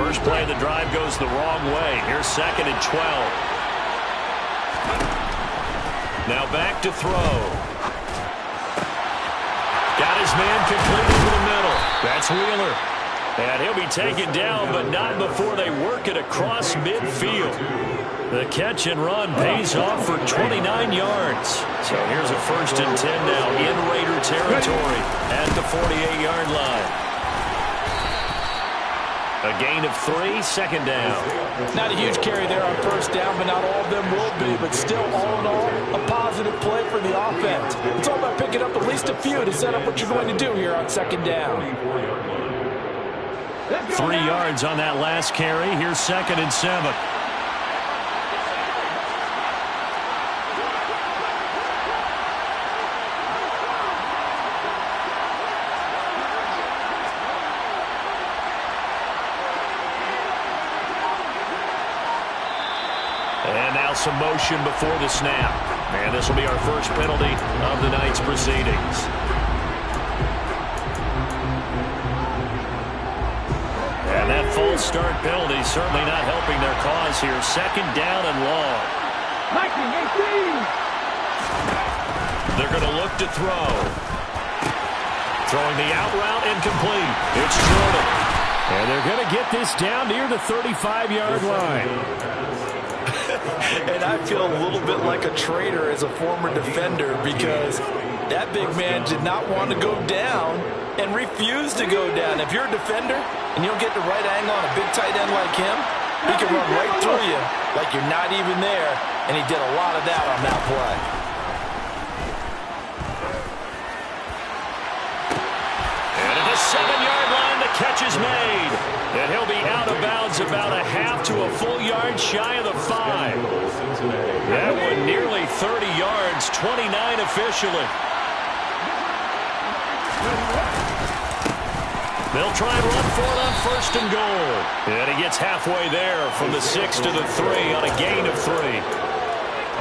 First play of the drive goes the wrong way. Here's 2nd and 12. Now back to throw. Got his man complete over the middle. That's Wheeler. And he'll be taken down, but not before they work it across midfield. The catch and run pays off for 29 yards. So here's a 1st and 10 now in Raider territory at the 48-yard line. A gain of 3, 2nd down. Not a huge carry there on 1st down, but not all of them will be. But still, all in all, a positive play for the offense. It's all about picking up at least a few to set up what you're going to do here on 2nd down. 3 yards on that last carry. Here's 2nd and 7. And now some motion before the snap. And this will be our first penalty of the night's proceedings. And that false start penalty certainly not helping their cause here. 2nd down and long. They're going to look to throw. Throwing the out route incomplete. It's Jordan. And they're going to get this down near the 35-yard line. And I feel a little bit like a traitor as a former defender because that big man did not want to go down and refused to go down. If you're a defender and you don't get the right angle on a big tight end like him, he can run right through you like you're not even there, and he did a lot of that on that play. And at the 7-yard line, the catch is made. And he'll be out of bounds about a half to a full yard shy of the 5. That one nearly 30 yards, 29 officially. They'll try and run for it on 1st and goal. And he gets halfway there from the 6 to the 3 on a gain of 3.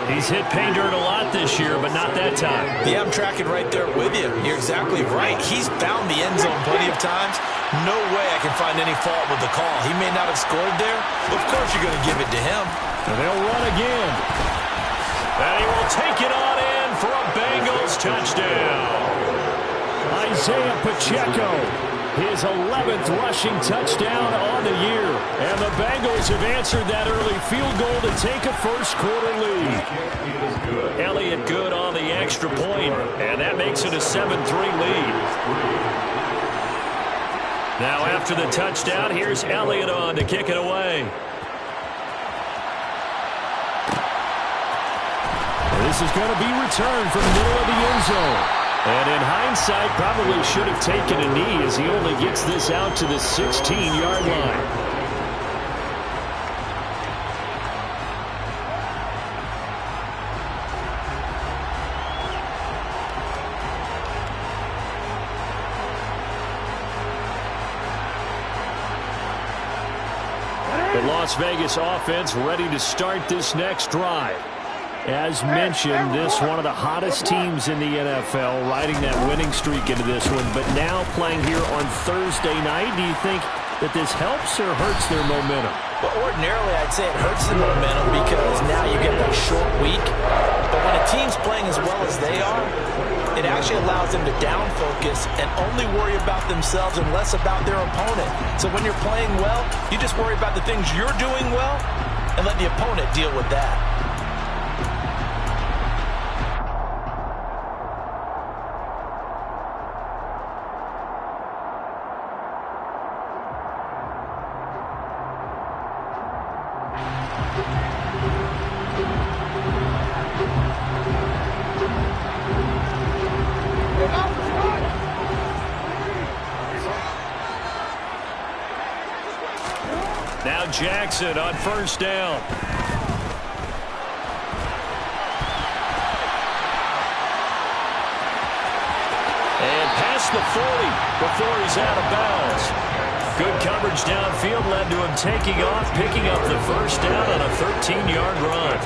He's hit pay dirt a lot this year, but not that time. Yeah, I'm tracking right there with you. You're exactly right. He's found the end zone plenty of times. No way I can find any fault with the call. He may not have scored there. Of course you're going to give it to him. And they'll run again. And he will take it on in for a Bengals touchdown. Isaiah Pacheco, his 11th rushing touchdown on the year. And the Bengals have answered that early field goal to take a first-quarter lead. Elliott good on the extra point, and that makes it a 7-3 lead. Now after the touchdown, here's Elliott on to kick it away. This is going to be returned from the middle of the end zone. And in hindsight, probably should have taken a knee as he only gets this out to the 16-yard line. The Las Vegas offense ready to start this next drive. As mentioned, this one of the hottest teams in the NFL, riding that winning streak into this one, but now playing here on Thursday night. Do you think that this helps or hurts their momentum? Well, ordinarily, I'd say it hurts the momentum because now you get that short week. But when a team's playing as well as they are, it actually allows them to down focus and only worry about themselves and less about their opponent. So when you're playing well, you just worry about the things you're doing well and let the opponent deal with that. Now Jackson on first down. And past the 40 before he's out of bounds. Good coverage downfield led to him taking off, picking up the first down on a 13-yard run.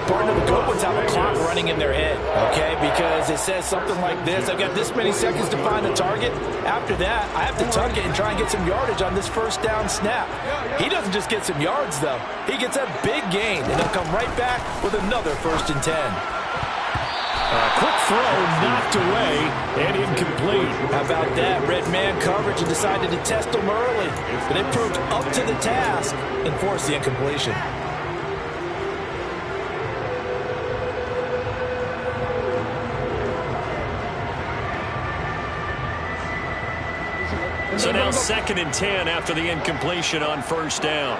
Part of the good ones have a clock running in their head, okay? Because it says something like this: I've got this many seconds to find the target. After that, I have to tuck it and try and get some yardage on this first down snap. He doesn't just get some yards, though. He gets a big gain, and he'll come right back with another 1st and 10. Quick throw knocked away and incomplete. How about that? Red man coverage and decided to test them early. But they proved up to the task and forced the incompletion. So now 2nd and 10 after the incompletion on 1st down.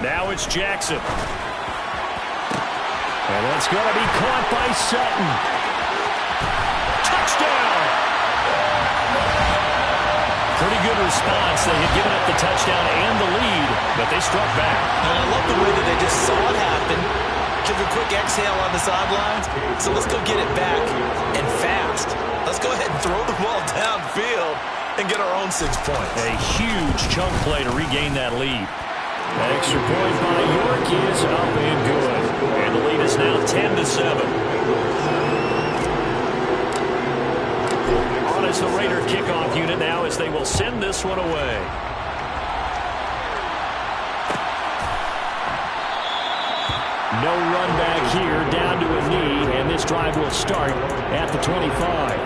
Now it's Jackson. And that's going to be caught by Sutton. Touchdown! Pretty good response. They had given up the touchdown and the lead, but they struck back. And I love the way that they just saw it happen, took a quick exhale on the sidelines. So let's go get it back and fast. Let's go ahead and throw the ball downfield and get our own 6 points. A huge chunk play to regain that lead. Extra point by York is up and good. And the lead is now 10-7. On is the Raider kickoff unit now as they will send this one away. No run back here, down to a knee, and this drive will start at the 25.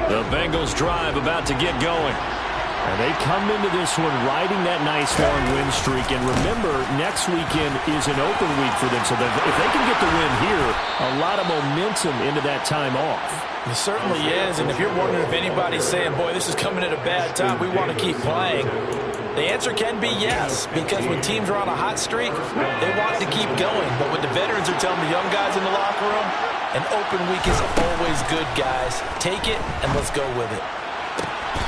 The Bengals drive about to get going. And they come into this one riding that nice long win streak. And remember, next weekend is an open week for them. So that if they can get the win here, a lot of momentum into that time off. It certainly is. And if you're wondering if anybody's saying, boy, this is coming at a bad time, we want to keep playing, the answer can be yes. Because when teams are on a hot streak, they want to keep going. But what the veterans are telling the young guys in the locker room, an open week is always good, guys. Take it, and let's go with it.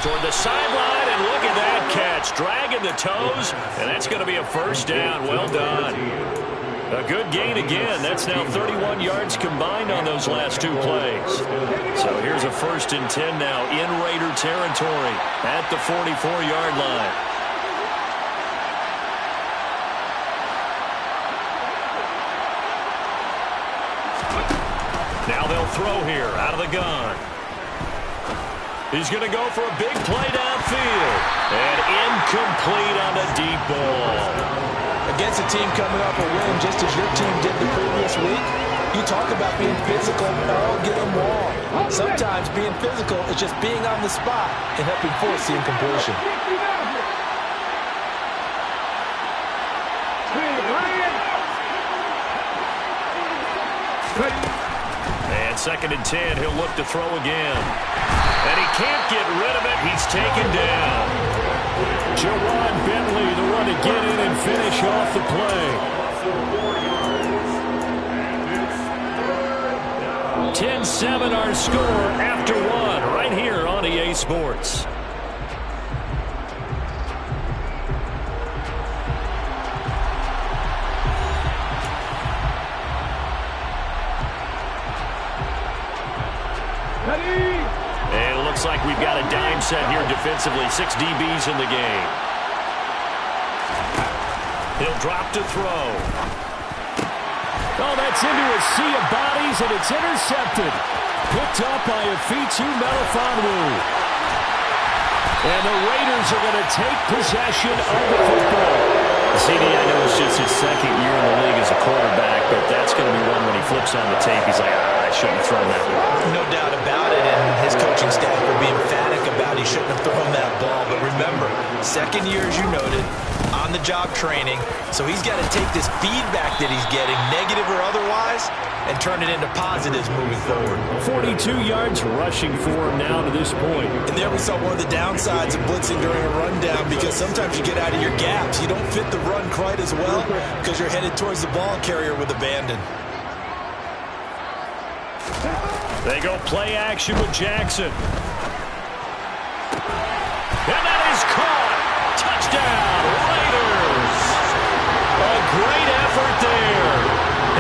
Toward the sideline, and look at that catch. Dragging the toes, and that's going to be a 1st down. Well done. A good gain again. That's now 31 yards combined on those last 2 plays. So here's a 1st and 10 now in Raider territory at the 44-yard line. Now they'll throw here out of the gun. He's going to go for a big play downfield. And incomplete on the deep ball. Against a team coming off a win just as your team did the previous week, you talk about being physical all game long. Sometimes being physical is just being on the spot and helping force the incompletion. And 2nd and 10, he'll look to throw again. And he can't get rid of it. He's taken down. Jawan Bentley, the one to get in and finish off the play. 10-7 our score after 1 right here on EA Sports. And it looks like we've got a dime set here defensively. 6 DBs in the game. He'll drop to throw. Oh, that's into a sea of bodies, and it's intercepted. Picked up by Aefl Melifonwu. And the Raiders are going to take possession of the football. CD, I know it's just his 2nd year in the league as a quarterback, but that's going to be one when he flips on the tape. He's like, I shouldn't have thrown that one. No doubt about it, and his coaching staff will be emphatic about he shouldn't have thrown that ball. But remember, 2nd year, as you noted, on-the-job training, so he's got to take this feedback that he's getting, negative or otherwise, and turn it into positives moving forward. 42 yards rushing for him now to this point. And there we saw one of the downsides of blitzing during a rundown, because sometimes you get out of your gaps. You don't fit the run quite as well because you're headed towards the ball carrier with abandon. They go play action with Jackson. And that is caught. Touchdown, Raiders. A great effort there.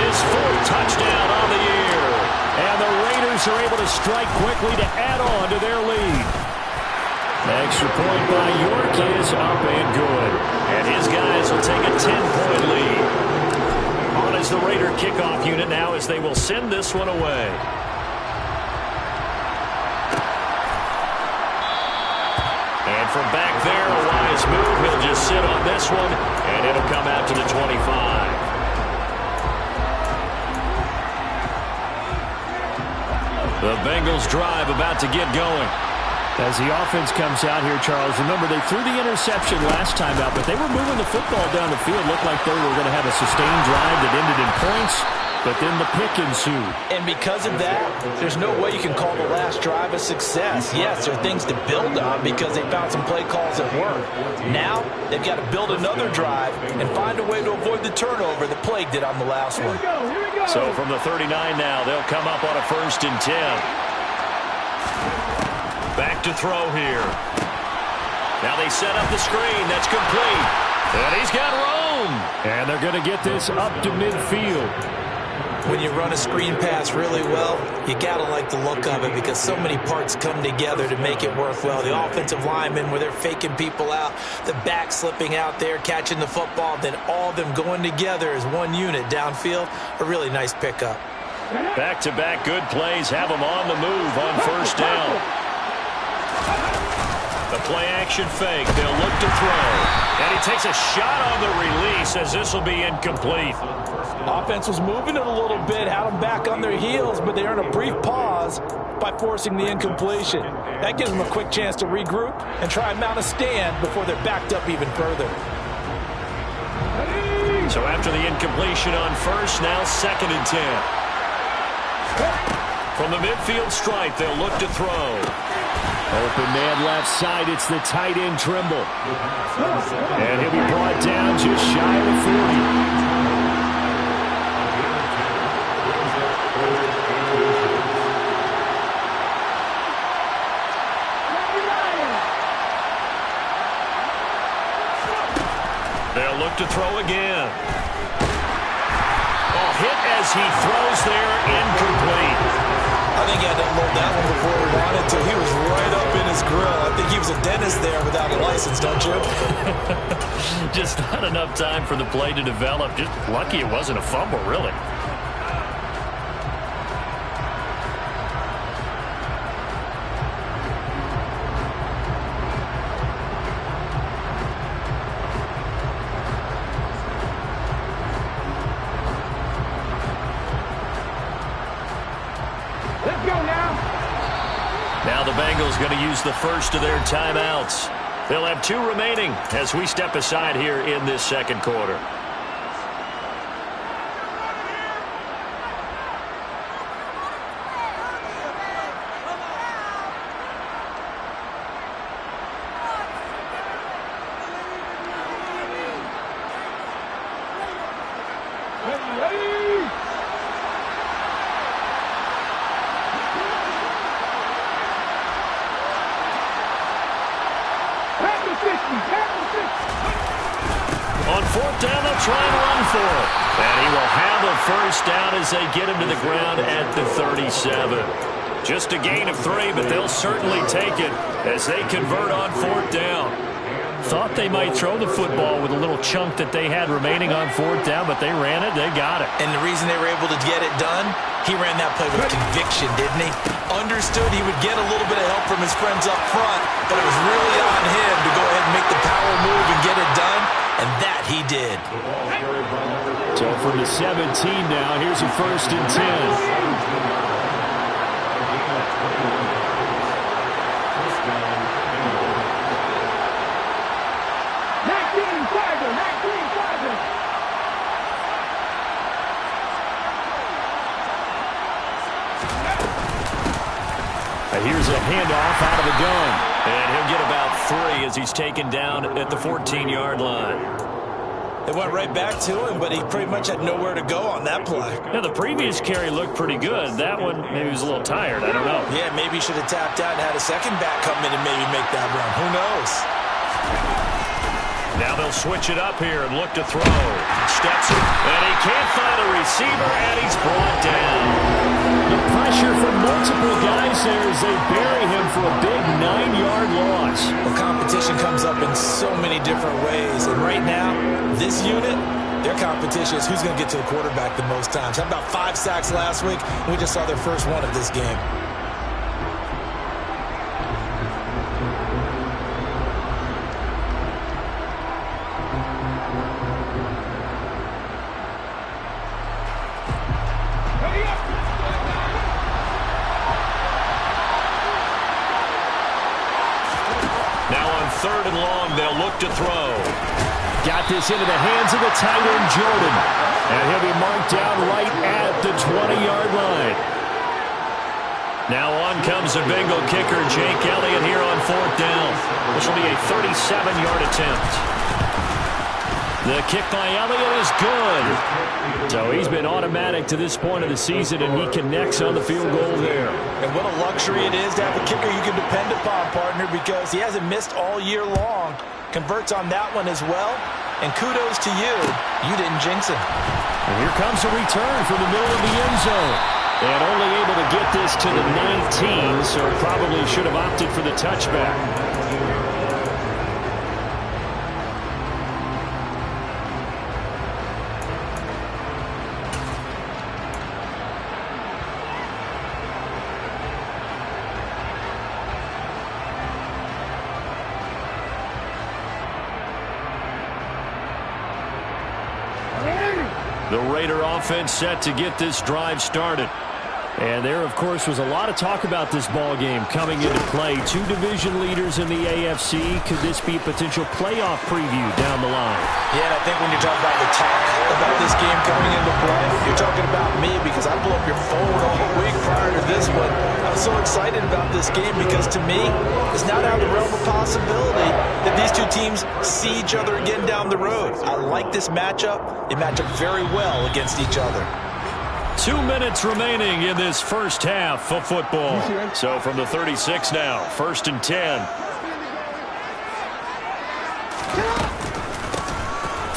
His 4th touchdown on the year. And the Raiders are able to strike quickly to add on to their lead. Extra point by York is up and good. And his guys will take a 10-point lead. On is the Raider kickoff unit now as they will send this one away. And from back there, a wise move. He'll just sit on this one, and it'll come out to the 25. The Bengals drive about to get going. As the offense comes out here, Charles, remember they threw the interception last time out, but they were moving the football down the field. Looked like they were going to have a sustained drive that ended in points, but then the pick ensued. And because of that, there's no way you can call the last drive a success. Yes, there are things to build on because they found some play calls that work. Now, they've got to build another drive and find a way to avoid the turnover that plagued it on the last one. So from the 39 now, they'll come up on a 1st and 10. Back to throw here. Now they set up the screen. That's complete. And he's got room. And they're going to get this up to midfield. When you run a screen pass really well, you got to like the look of it because so many parts come together to make it work well. The offensive linemen, where they're faking people out, the back slipping out there, catching the football, then all of them going together as one unit downfield. A really nice pickup. Back-to-back good plays have them on the move on 1st down. The play-action fake. They'll look to throw. And he takes a shot on the release as this will be incomplete. Offense was moving it a little bit, had them back on their heels, but they earned a brief pause by forcing the incompletion. That gives them a quick chance to regroup and try and mount a stand before they're backed up even further. So after the incompletion on 1st, now 2nd and 10. From the midfield stripe, they'll look to throw. Open man left side. It's the tight end Trimble. And he'll be brought down just shy of the 40. They'll look to throw again. Oh, hit as he throws there, incomplete. I think he had to unload that one before he wanted to. He was right up in his grill. I think he was a dentist there without a license, don't you? Just not enough time for the play to develop. Just lucky it wasn't a fumble, really. Now the Bengals going to use the first of their timeouts. They'll have 2 remaining as we step aside here in this 2nd quarter. On 4th down, they'll try and run for it. And he will have a 1st down as they get him to the ground at the 37. Just a gain of 3, but they'll certainly take it as they convert on 4th down. Thought they might throw the football with a little chunk that they had remaining on 4th down, but they ran it, they got it. And the reason they were able to get it done, he ran that play with conviction, didn't he? Understood he would get a little bit of help from his friends up front, but it was really on him to go ahead and make the power move and get it done, and that he did. So from the 17 now, here's a 1st and 10. Here's a handoff out of the gun. And he'll get about 3 as he's taken down at the 14-yard line. It went right back to him, but he pretty much had nowhere to go on that play. Yeah, the previous carry looked pretty good. That one, maybe he was a little tired. I don't know. Yeah, maybe he should have tapped out and had a second back come in and maybe make that run. Who knows? Now they'll switch it up here and look to throw. Steps it, and he can't find a receiver, and he's brought down. The pressure from multiple guys there as they bury him for a big 9-yard loss. Well, competition comes up in so many different ways, and right now, this unit, their competition is who's going to get to the quarterback the most times. Had about 5 sacks last week, and we just saw their first one of this game. Third and long, they'll look to throw. Got this into the hands of the tight end, Jordan. And he'll be marked down right at the 20-yard line. Now on comes the Bengal kicker, Jake Elliott, here on 4th down. This will be a 37-yard attempt. The kick by Elliott is good. So he's been automatic to this point of the season, and he connects on the field goal there. And what a luxury it is to have a kicker you can depend upon, partner, because he hasn't missed all year long. Converts on that one as well. And kudos to you. You didn't jinx him. And here comes a return from the middle of the end zone. And only able to get this to the 19, so probably should have opted for the touchback. The Raider offense set to get this drive started. And there, of course, was a lot of talk about this ball game coming into play. 2 division leaders in the AFC. Could this be a potential playoff preview down the line? Yeah, and I think when you talk about the talk about this game coming into play, you're talking about me because I blew up your phone all the week prior to this one. I was so excited about this game because, to me, it's not out of the realm of possibility that these two teams see each other again down the road. I like this matchup. They match up very well against each other. 2 minutes remaining in this first half of football. So from the 36 now, 1st and 10.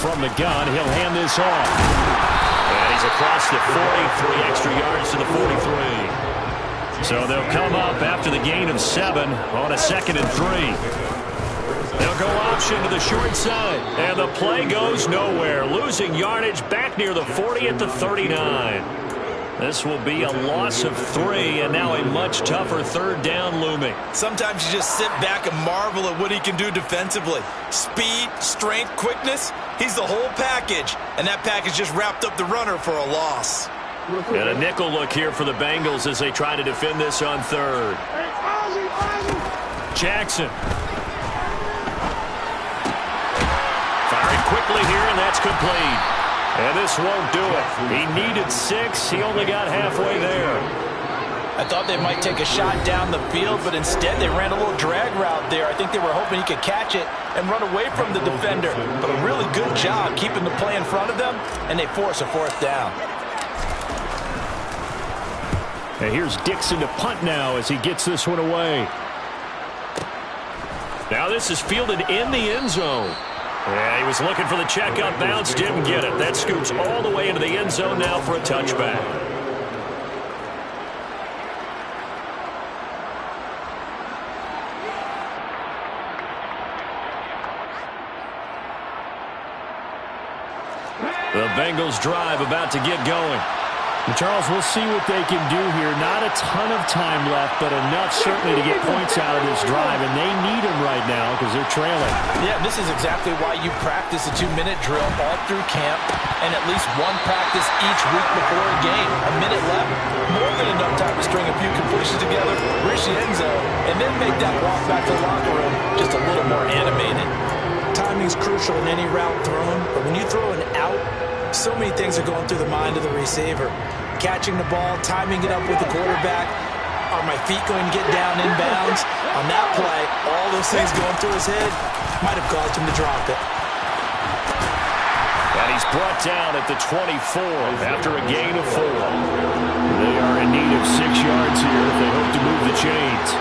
From the gun, he'll hand this off. And he's across the 40, 3 extra yards to the 43. So they'll come up after the gain of 7 on a 2nd and 3. They'll go option to the short side. And the play goes nowhere. Losing yardage back near the 40 at the 39. This will be a loss of 3, and now a much tougher 3rd down looming. Sometimes you just sit back and marvel at what he can do defensively. Speed, strength, quickness, he's the whole package. And that package just wrapped up the runner for a loss. And a nickel look here for the Bengals as they try to defend this on 3rd. Jackson. Firing quickly here, and that's complete. And this won't do it. He needed 6. He only got halfway there. I thought they might take a shot down the field, but instead they ran a little drag route there. I think they were hoping he could catch it and run away from the defender. But a really good job keeping the play in front of them, and they force a 4th down. And here's Dixon to punt now as he gets this one away. Now this is fielded in the end zone. Yeah, he was looking for the check up bounce, didn't get it. That scoots all the way into the end zone now for a touchback. The Bengals drive about to get going. And Charles, we'll see what they can do here. Not a ton of time left, but enough certainly to get points out of this drive, and they need them right now because they're trailing. Yeah, this is exactly why you practice a 2-minute drill all through camp and at least one practice each week before a game. A minute left, more than enough time to string a few completions together, reach the end zone, and then make that walk back to the locker room just a little more animated. Timing's crucial in any route thrown, but when you throw an out, so many things are going through the mind of the receiver. Catching the ball, timing it up with the quarterback. Are my feet going to get down inbounds? On that play, all those things going through his head might have caused him to drop it. And he's brought down at the 24 after a gain of 4. They are in need of 6 yards here if they hope to move the chains.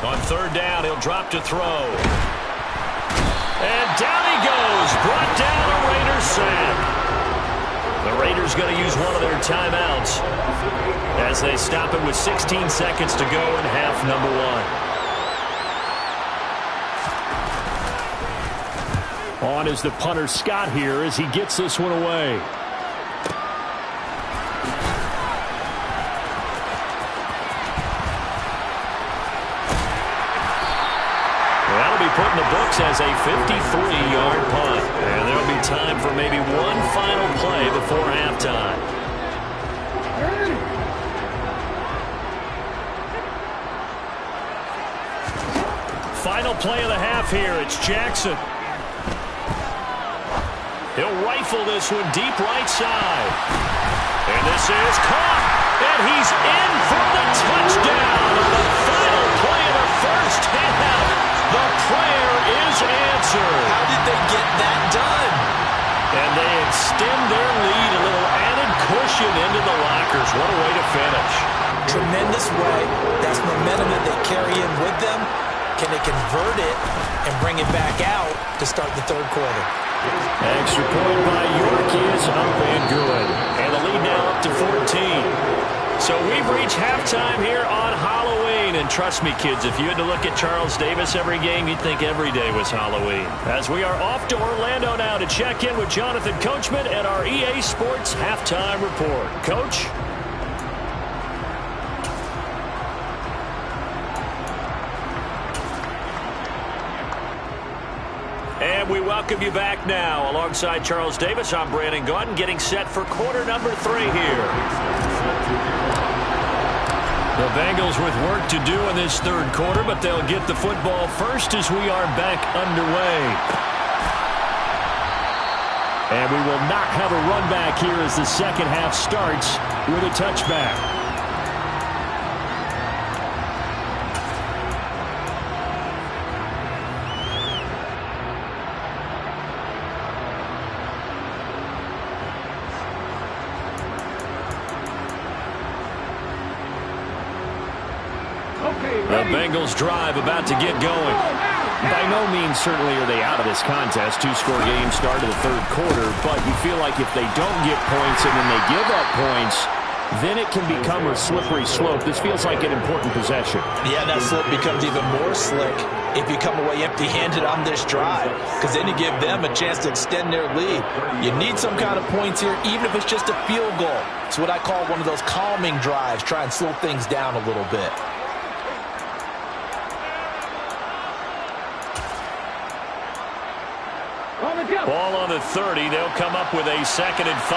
On third down, he'll drop to throw. And down he goes. Brought down a Raiders sack. The Raiders going to use one of their timeouts as they stop it with 16 seconds to go in half number 1. On is the punter Scott here as he gets this one away. Put in the books as a 53-yard punt. And there'll be time for maybe one final play before halftime. Final play of the half here. It's Jackson. He'll rifle this one deep right side. And this is caught. And he's in for the touchdown on the final play of the first half. The prayer is answered. How did they get that done? And they extend their lead, a little added cushion into the lockers. What a way to finish. Tremendous way. That's momentum that they carry in with them. Can they convert it and bring it back out to start the third quarter? Extra point by York is up and good. And the lead now up to 14. So we've reached halftime here on Halloween. And trust me, kids, if you had to look at Charles Davis every game, you'd think every day was Halloween. As we are off to Orlando now to check in with Jonathan Coachman and our EA Sports Halftime Report. Coach? And we welcome you back now. Alongside Charles Davis, I'm Brandon Gaudin, getting set for quarter number 3 here. The Bengals with work to do in this third quarter, but they'll get the football first as we are back underway. And we will not have a run back here as the second half starts with a touchback. The Bengals drive about to get going. By no means certainly are they out of this contest. 2-score game start of the third quarter, but you feel like if they don't get points and then they give up points, then it can become a slippery slope. This feels like an important possession. Yeah, that slope becomes even more slick if you come away empty-handed on this drive, because then you give them a chance to extend their lead. You need some kind of points here, even if it's just a field goal. It's what I call one of those calming drives. Try and slow things down a little bit. Ball on the 30. They'll come up with a 2nd and 5.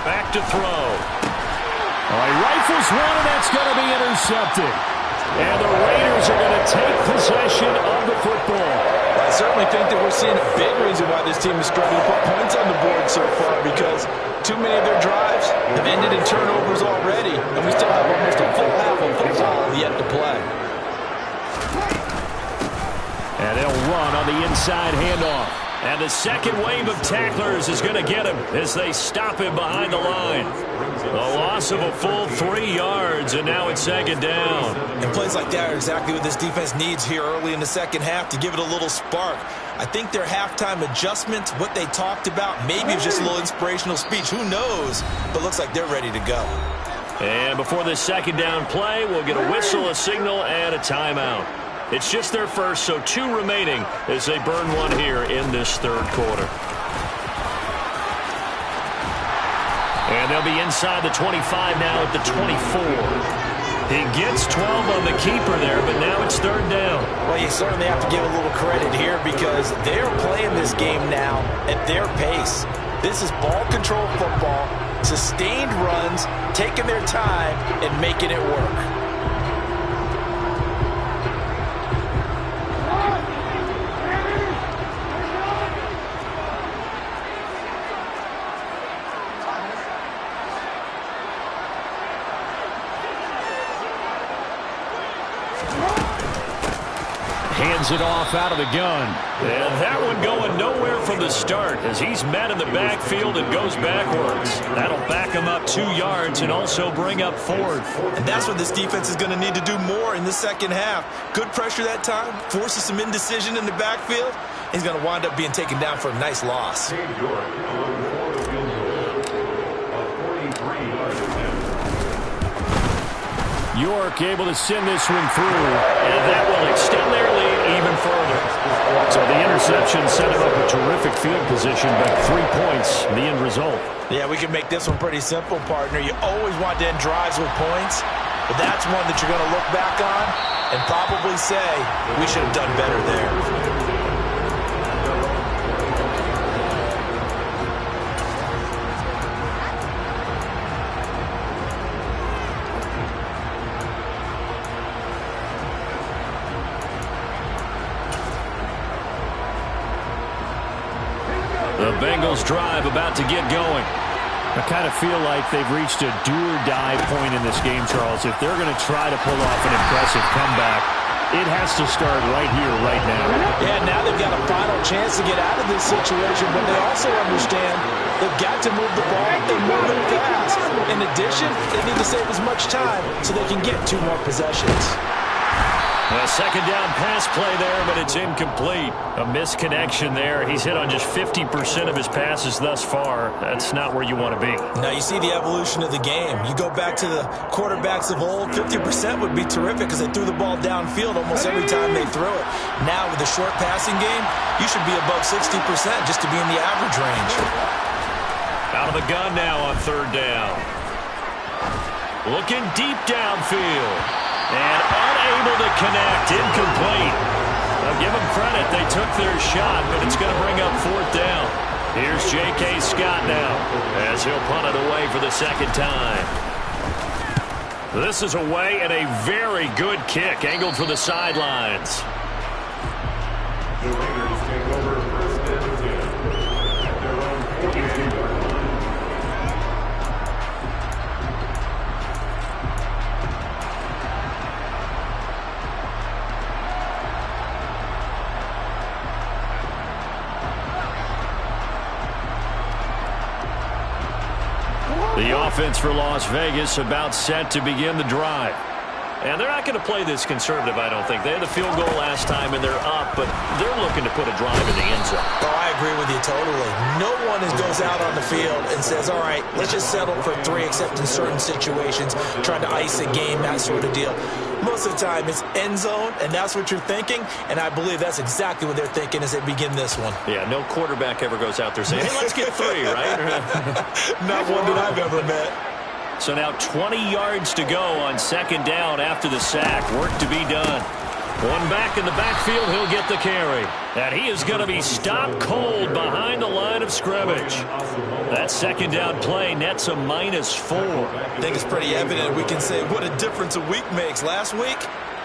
Back to throw. All right, rifles one, and that's going to be intercepted. And the Raiders are going to take possession of the football. I certainly think that we're seeing a big reason why this team is struggling to put points on the board so far, because too many of their drives have ended in turnovers already, and we still have almost a full half of football yet to play. And they'll run on the inside handoff. And the second wave of tacklers is going to get him as they stop him behind the line. A loss of a full 3 yards, and now it's 2nd down. And plays like that are exactly what this defense needs here early in the second half to give it a little spark. I think their halftime adjustments, what they talked about, maybe it was just a little inspirational speech. Who knows? But looks like they're ready to go. And before this 2nd down play, we'll get a whistle, a signal, and a timeout. It's just their first, so 2 remaining as they burn one here in this third quarter. And they'll be inside the 25 now at the 24. He gets 12 on the keeper there, but now it's 3rd down. Well, you certainly have to give a little credit here because they're playing this game now at their pace. This is ball control football. sustained runs, taking their time, and making it work. Hands it off out of the gun. And that one going nowhere from the start as he's met in the backfield and goes backwards. That'll back him up 2 yards and also bring up 4th. And that's what this defense is going to need to do more in the second half. Good pressure that time, forces some indecision in the backfield. He's going to wind up being taken down for a nice loss. York able to send this one through, and that will extend their lead even further. So the interception set him up a terrific field position, but 3 points, the end result. Yeah, we can make this one pretty simple, partner. You always want to end drives with points, but that's one that you're going to look back on and probably say, we should have done better there. The Bengals drive about to get going. I kind of feel like they've reached a do-or-die point in this game, Charles. If they're going to try to pull off an impressive comeback, it has to start right here, right now. Yeah, now they've got a final chance to get out of this situation, but they also understand they've got to move the ball and move it fast. In addition, they need to save as much time so they can get 2 more possessions. A second down pass play there, but it's incomplete. A misconnection there. He's hit on just 50% of his passes thus far. That's not where you want to be. Now you see the evolution of the game. You go back to the quarterbacks of old, 50% would be terrific because they threw the ball downfield almost every time they threw it. Now with the short passing game, you should be above 60% just to be in the average range. Out of the gun now on 3rd down. Looking deep downfield. And unable to connect, incomplete. I'll give them credit, they took their shot, but it's going to bring up 4th down. Here's J.K. Scott now, as he'll punt it away for the second time. This is away and a very good kick, angled for the sidelines. The Raiders take over 1st and 10 at their own 48-yard line. The offense for Las Vegas about set to begin the drive. And they're not going to play this conservative, I don't think. They had the field goal last time, and they're up, but they're looking to put a drive in the end zone. Oh, I agree with you totally. No one goes out on the field and says, all right, let's just settle for 3, except in certain situations, trying to ice a game, that sort of deal. Most of the time, it's end zone, and that's what you're thinking, and I believe that's exactly what they're thinking as they begin this one. Yeah, no quarterback ever goes out there saying, hey, let's get 3, right? Not one that I've ever met. So now 20 yards to go on 2nd down after the sack. Work to be done. One back in the backfield, he'll get the carry. And he is going to be stopped cold behind the line of scrimmage. That 2nd down play nets a -4. I think it's pretty evident we can say what a difference a week makes. Last week,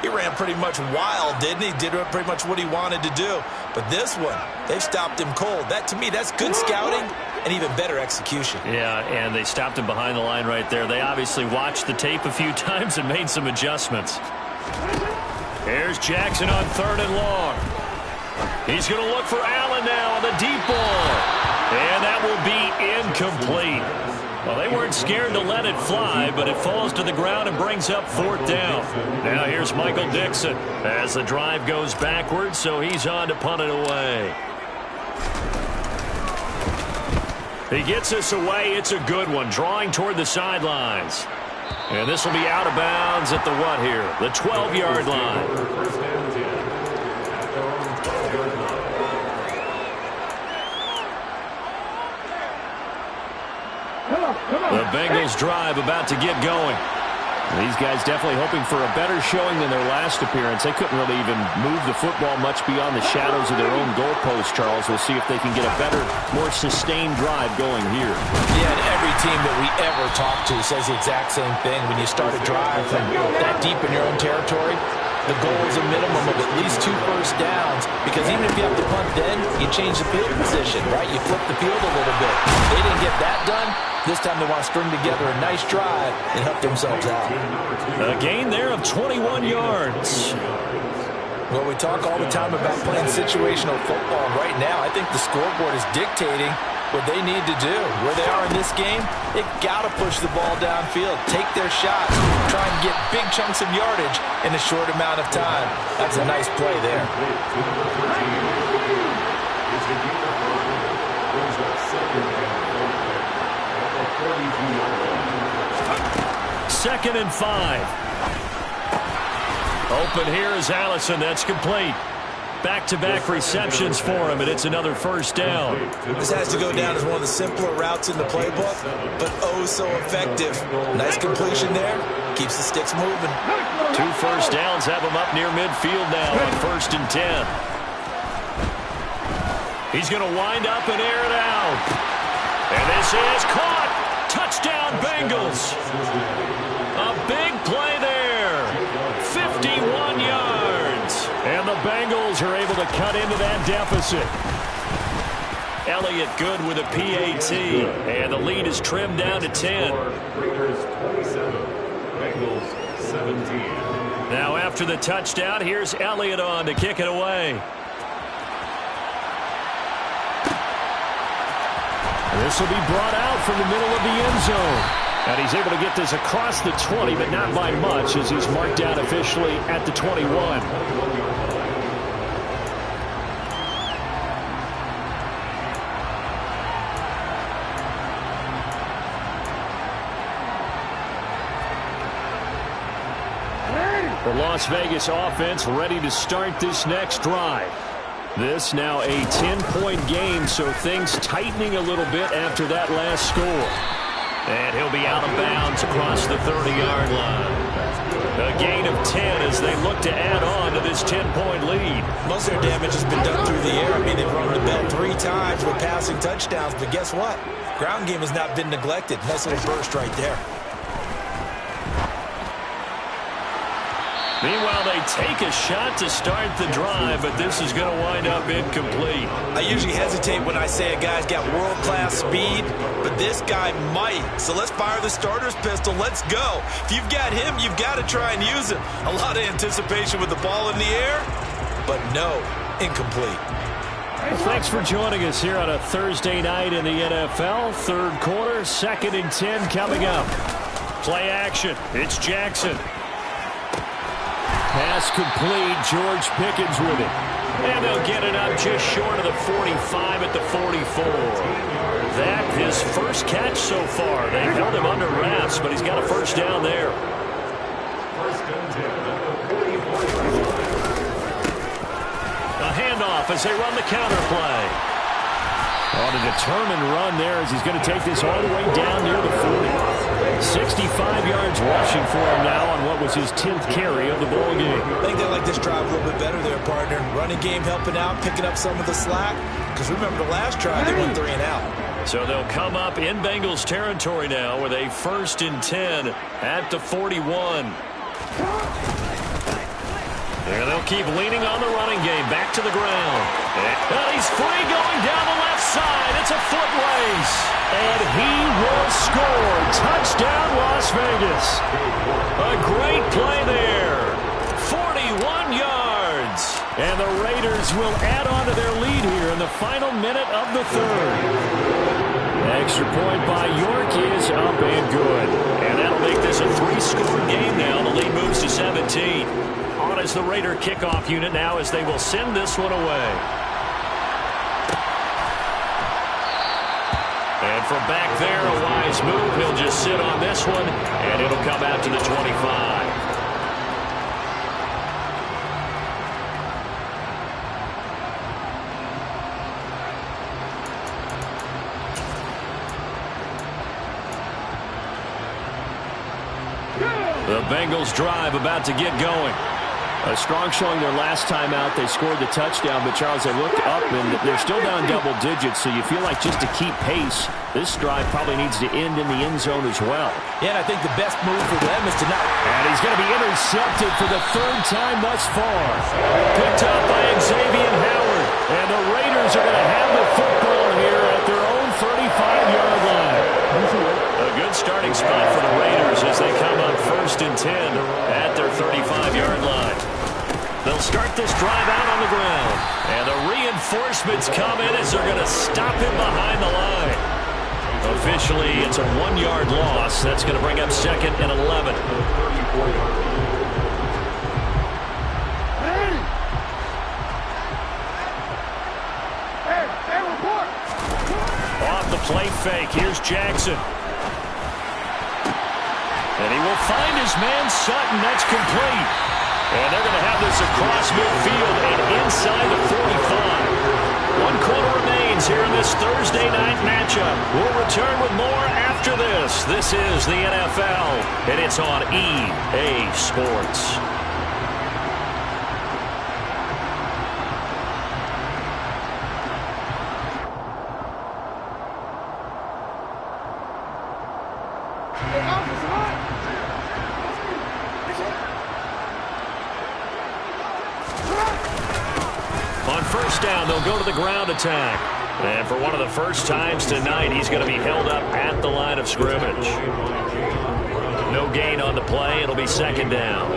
he ran pretty much wild, didn't he? Did pretty much what he wanted to do. But this one, they've stopped him cold. That, to me, that's good scouting and even better execution. Yeah, and they stopped him behind the line right there. They obviously watched the tape a few times and made some adjustments. Here's Jackson on 3rd and long. He's going to look for Allen now on the deep ball. And that will be incomplete. Well, they weren't scared to let it fly, but it falls to the ground and brings up 4th down. Now here's Michael Dixon as the drive goes backwards, so he's on to punt it away. He gets this away. It's a good one, drawing toward the sidelines. And this will be out of bounds at the what here? The 12-yard line. The Bengals drive about to get going. These guys definitely hoping for a better showing than their last appearance. They couldn't really even move the football much beyond the shadows of their own goalpost, Charles. We'll see if they can get a better, more sustained drive going here. Yeah, and every team that we ever talk to says the exact same thing. When you start a drive from that deep in your own territory, the goal is a minimum of at least 2 first downs, because even if you have to punt then, you change the field position, right? You flip the field a little bit. They didn't get that done. This time they want to string together a nice drive and help themselves out. A gain there of 21 yards. Well, we talk all the time about playing situational football. Right now, I think the scoreboard is dictating what they need to do. Where they are in this game, they got to push the ball downfield, take their shots, try and get big chunks of yardage in a short amount of time. That's a nice play there. Second and 5. Open here is Allison. That's complete. Back-to-back receptions for him, and it's another first down. This has to go down as one of the simpler routes in the playbook, but oh so effective. Nice completion there. Keeps the sticks moving. 2 first downs have him up near midfield now on 1st and 10. He's going to wind up and air it out. And this is caught. Touchdown, Bengals. A big play there. 51 yards. And the Bengals are able to cut into that deficit. Elliott good with a PAT. And the lead is trimmed down to 10. Raiders 27, Bengals 17. Now after the touchdown, here's Elliott on to kick it away. This will be brought out from the middle of the end zone. And he's able to get this across the 20, but not by much, as he's marked down officially at the 21. The Las Vegas offense ready to start this next drive. This now a 10-point game, so things tightening a little bit after that last score. And he'll be out of bounds across the 30-yard line. A gain of 10 as they look to add on to this 10-point lead. Most of their damage has been done through the air. I mean, they've rung the bell 3 times with passing touchdowns, but guess what? Ground game has not been neglected. Nice little burst right there. Meanwhile, they take a shot to start the drive, but this is going to wind up incomplete. I usually hesitate when I say a guy's got world-class speed, but this guy might. So let's fire the starter's pistol. Let's go. If you've got him, you've got to try and use him. A lot of anticipation with the ball in the air, but no, incomplete. Thanks for joining us here on a Thursday night in the NFL. Third quarter, 2nd and 10 coming up. Play action. It's Jackson. Pass complete. George Pickens with it. And they'll get it up just short of the 45 at the 44. That his first catch so far. They held him under wraps, but he's got a first down there. First and 10. A handoff as they run the counter play. On a determined run there as he's going to take this all the way down near the 40. 65 yards rushing for him now on what was his 10th carry of the ball game. I think they like this drive a little bit better there, partner. Running game helping out, picking up some of the slack. Because remember the last drive, they went 3 and out. So they'll come up in Bengals territory now with a 1st and 10 at the 41. And they'll keep leaning on the running game. Back to the ground. And he's free going down the left side. It's a foot race. And he will score. Touchdown, Las Vegas. A great play there. 41 yards. And the Raiders will add on to their lead here in the final minute of the 3rd. Extra point by York is up and good. And that'll make this a 3-score game now. The lead moves to 17. On as the Raider kickoff unit now as they will send this one away. And from back there, a wise move. He'll just sit on this one, and it'll come out to the 25. The Bengals drive about to get going. A strong showing their last time out. They scored the touchdown, but Charles, they looked up and they're still down double digits, so you feel like just to keep pace, this drive probably needs to end in the end zone as well. Yeah, and I think the best move for them is to not. And he's going to be intercepted for the third time thus far. Picked up by Xavier Howard. And the Raiders are going to have the football here at their own 35-yard line. A good starting spot for the Raiders as they come up 1st and 10 at their 35-yard line. They'll start this drive out on the ground. And the reinforcements come in as they're going to stop him behind the line. Officially, it's a 1-yard loss. That's going to bring up 2nd and 11. Off the play fake. Here's Jackson. And he will find his man Sutton. That's complete. And they're going to have this across midfield and inside the 45. 1 quarter remains here in this Thursday night matchup. We'll return with more after this. This is the NFL, and it's on EA Sports. On 1st down, they'll go to the ground attack. And for one of the first times tonight, he's going to be held up at the line of scrimmage. No gain on the play. It'll be 2nd down.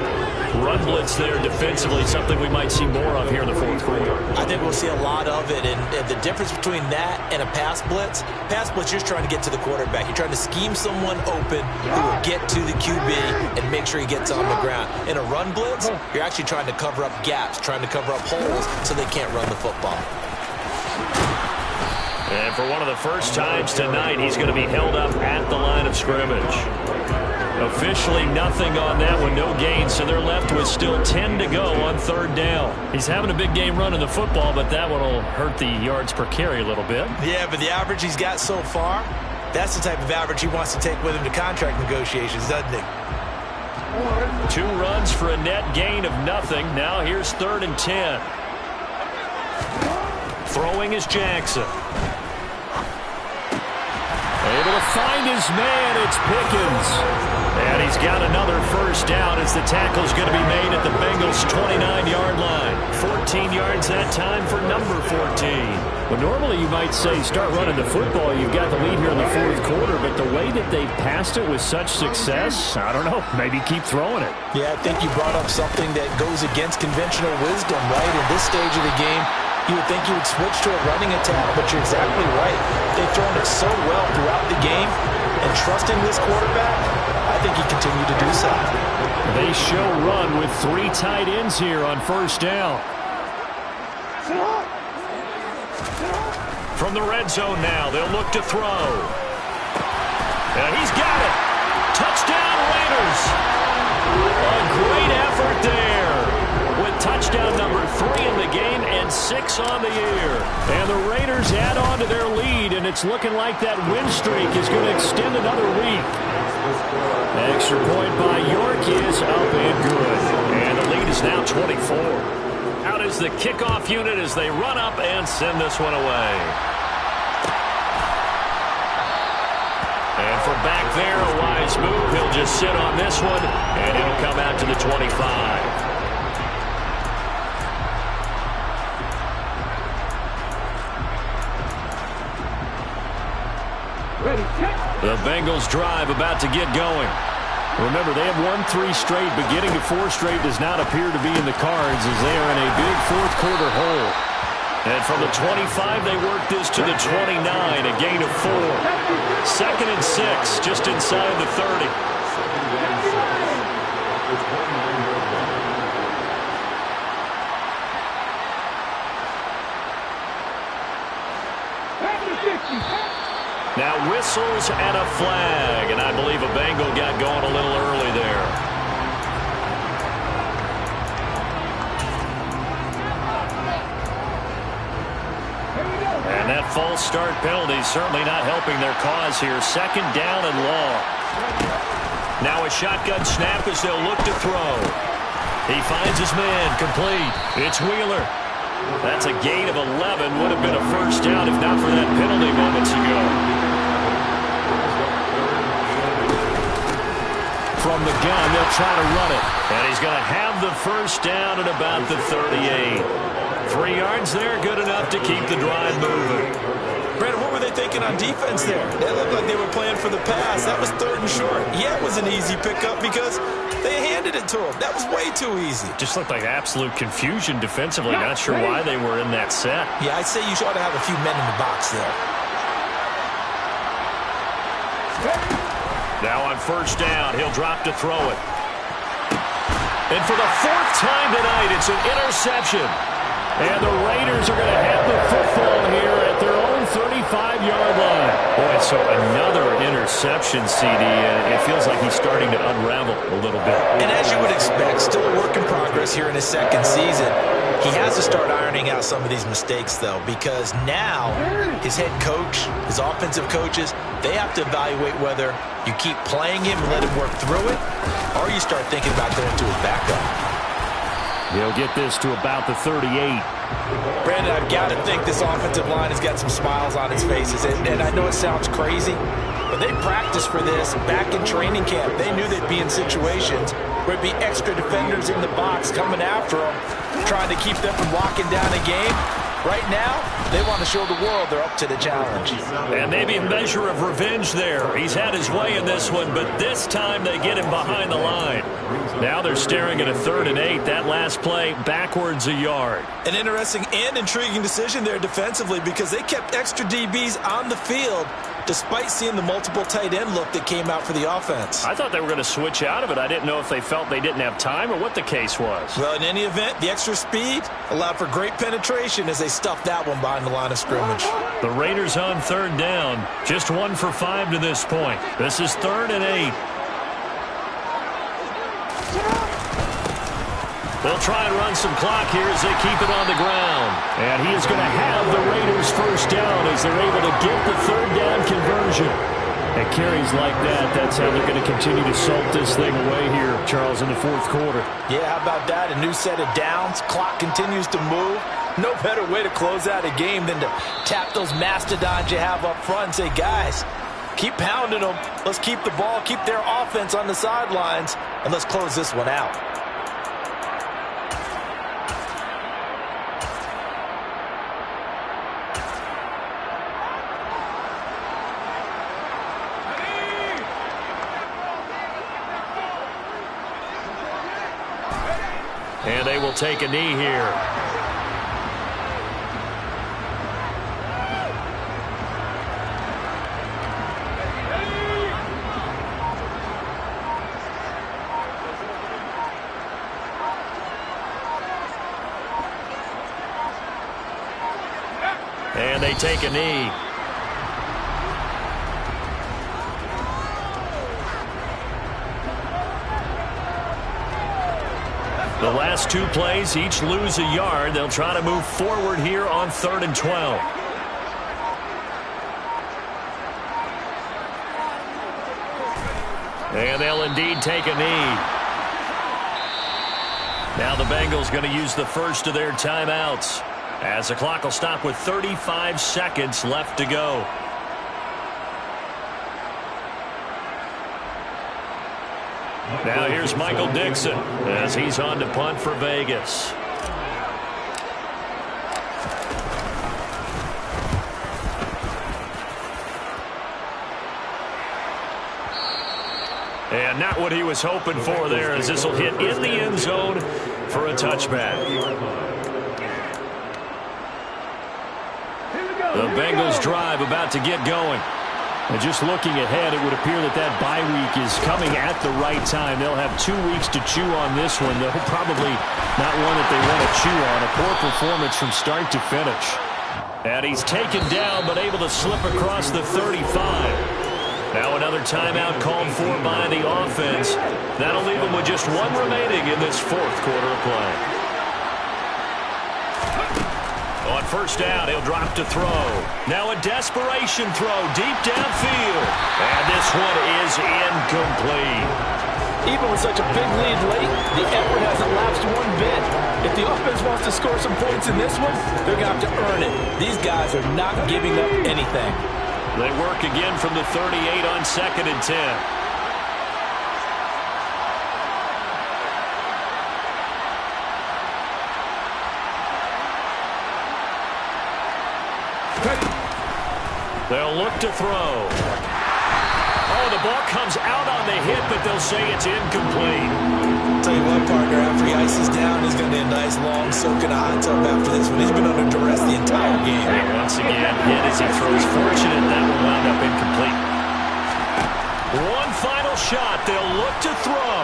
Run blitz there defensively, something we might see more of here in the 4th quarter. I think we'll see a lot of it, and the difference between that and a pass blitz, you're just trying to get to the quarterback. You're trying to scheme someone open who will get to the QB and make sure he gets on the ground. In a run blitz, you're actually trying to cover up gaps, trying to cover up holes so they can't run the football. And for one of the first times tonight, he's going to be held up at the line of scrimmage. Officially nothing on that one, no gain, so they're left with still 10 to go on 3rd down. He's having a big game running the football, but that one will hurt the yards per carry a little bit. Yeah, but the average he's got so far, that's the type of average he wants to take with him to contract negotiations, doesn't he? 2 runs for a net gain of nothing. Now here's 3rd and 10. Throwing is Jackson. Able to find his man. It's Pickens. And he's got another 1st down as the tackle's going to be made at the Bengals' 29-yard line. 14 yards that time for number 14. Well, normally you might say start running the football. You've got the lead here in the 4th quarter, but the way that they passed it with such success, I don't know, maybe keep throwing it. Yeah, I think you brought up something that goes against conventional wisdom, right? In this stage of the game, you would think you would switch to a running attack, but you're exactly right. They've thrown it so well throughout the game, and trusting this quarterback, I think he continued to do so. They show run with 3 tight ends here on 1st down. From the red zone now, they'll look to throw. And he's got it. Touchdown, Raiders. A great effort there with touchdown number 3 in the game and 6 on the year. And the Raiders add on to their lead, and it's looking like that win streak is going to extend another week. Extra point by York is up and good. And the lead is now 24. Out is the kickoff unit as they run up and send this one away. And from back there, a wise move. He'll just sit on this one, and it'll come out to the 25. The Bengals drive about to get going. Remember, they have won 3 straight, but getting to 4 straight does not appear to be in the cards as they are in a big 4th quarter hole. And from the 25, they work this to the 29, a gain of 4. 2nd and 6, just inside the 30. Now whistles and a flag, and I believe a Bengal got going a little early there. And that false start penalty certainly not helping their cause here. 2nd down and long. Now a shotgun snap as they'll look to throw. He finds his man, complete. It's Wheeler. That's a gain of 11. Would have been a first down if not for that penalty moments ago. From the gun, they'll try to run it. And he's going to have the first down at about the 38. 3 yards there, good enough to keep the drive moving. Brandon, what were they thinking on defense there? They looked like they were playing for the pass. That was 3rd and short. Yeah, it was an easy pickup because they handed it to him. That was way too easy. Just looked like absolute confusion defensively. Not sure why they were in that set. Yeah, I'd say you ought to have a few men in the box there. Now on first down, he'll drop to throw it. And for the 4th time tonight, it's an interception. And the Raiders are going to have the football here at their own 35-yard line. Boy, so another interception, CD, and it feels like he's starting to unravel a little bit. And as you would expect, still a work in progress here in his 2nd season. He has to start ironing out some of these mistakes, though, because now his head coach, his offensive coaches, they have to evaluate whether you keep playing him and let him work through it, or you start thinking about going to his backup. He'll get this to about the 38. Brandon, I've got to think this offensive line has got some smiles on its faces. And I know it sounds crazy, but they practiced for this back in training camp. They knew they'd be in situations where it'd be extra defenders in the box coming after them, trying to keep them from locking down a game. Right now, they want to show the world they're up to the challenge. And maybe a measure of revenge there. He's had his way in this one, but this time they get him behind the line. Now they're staring at a 3rd and 8. That last play backwards a yard. An interesting and intriguing decision there defensively because they kept extra DBs on the field despite seeing the multiple tight end look that came out for the offense. I thought they were going to switch out of it. I didn't know if they felt they didn't have time or what the case was. Well, in any event, the extra speed allowed for great penetration as they stuffed that one behind the line of scrimmage. The Raiders on 3rd down. Just 1 for 5 to this point. This is 3rd and 8. They'll try and run some clock here as they keep it on the ground. And he is going to have the Raiders first down as they're able to get the 3rd down conversion. And carries like that, that's how they're going to continue to salt this thing away here, Charles, in the 4th quarter. Yeah, how about that? A new set of downs. Clock continues to move. No better way to close out a game than to tap those mastodons you have up front and say, guys, keep pounding them. Let's keep the ball, keep their offense on the sidelines, and let's close this one out. And they will take a knee here. And they take a knee. The last 2 plays, each lose a yard. They'll try to move forward here on 3rd and 12. And they'll indeed take a knee. Now the Bengals going to use the first of their timeouts, as the clock will stop with 35 seconds left to go. Now here's Michael Dixon as he's on to punt for Vegas. And not what he was hoping for there, as this will hit in the end zone for a touchback. The Bengals drive about to get going. And just looking ahead, it would appear that that bye week is coming at the right time. They'll have 2 weeks to chew on this one. They'll probably not one that they want to chew on. A poor performance from start to finish. And he's taken down, but able to slip across the 35. Now another timeout called for by the offense. That'll leave them with just 1 remaining in this 4th quarter of play. On first down. He'll drop to throw. Now a desperation throw deep downfield. And this one is incomplete. Even with such a big lead late, the effort hasn't lapsed one bit. If the offense wants to score some points in this one, they're going to have to earn it. These guys are not giving up anything. They work again from the 38 on 2nd and 10. They'll look to throw. Oh, the ball comes out on the hit, but they'll say it's incomplete. Tell you what, partner, after he ices down, he's going to need a nice long soak in a hot tub after this one. He's been under duress the entire game. And once again, hit as he throws. Fortunate that will wound up incomplete. One final shot. They'll look to throw.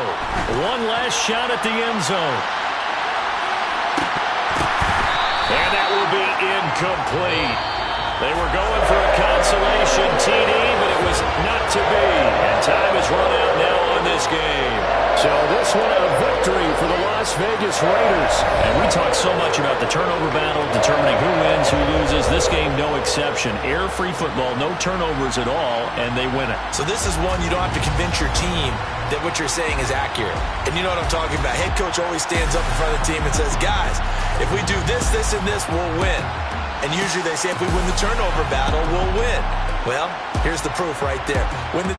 One last shot at the end zone. And that will be incomplete. They were going for a consolation TD, but it was not to be. And time is run out now on this game. So this one a victory for the Las Vegas Raiders. And we talked so much about the turnover battle, determining who wins, who loses. This game, no exception. Air-free football, no turnovers at all, and they win it. So this is one you don't have to convince your team that what you're saying is accurate. And you know what I'm talking about. Head coach always stands up in front of the team and says, guys, if we do this, this, and this, we'll win. And usually they say if we win the turnover battle, we'll win. Well, here's the proof right there. When the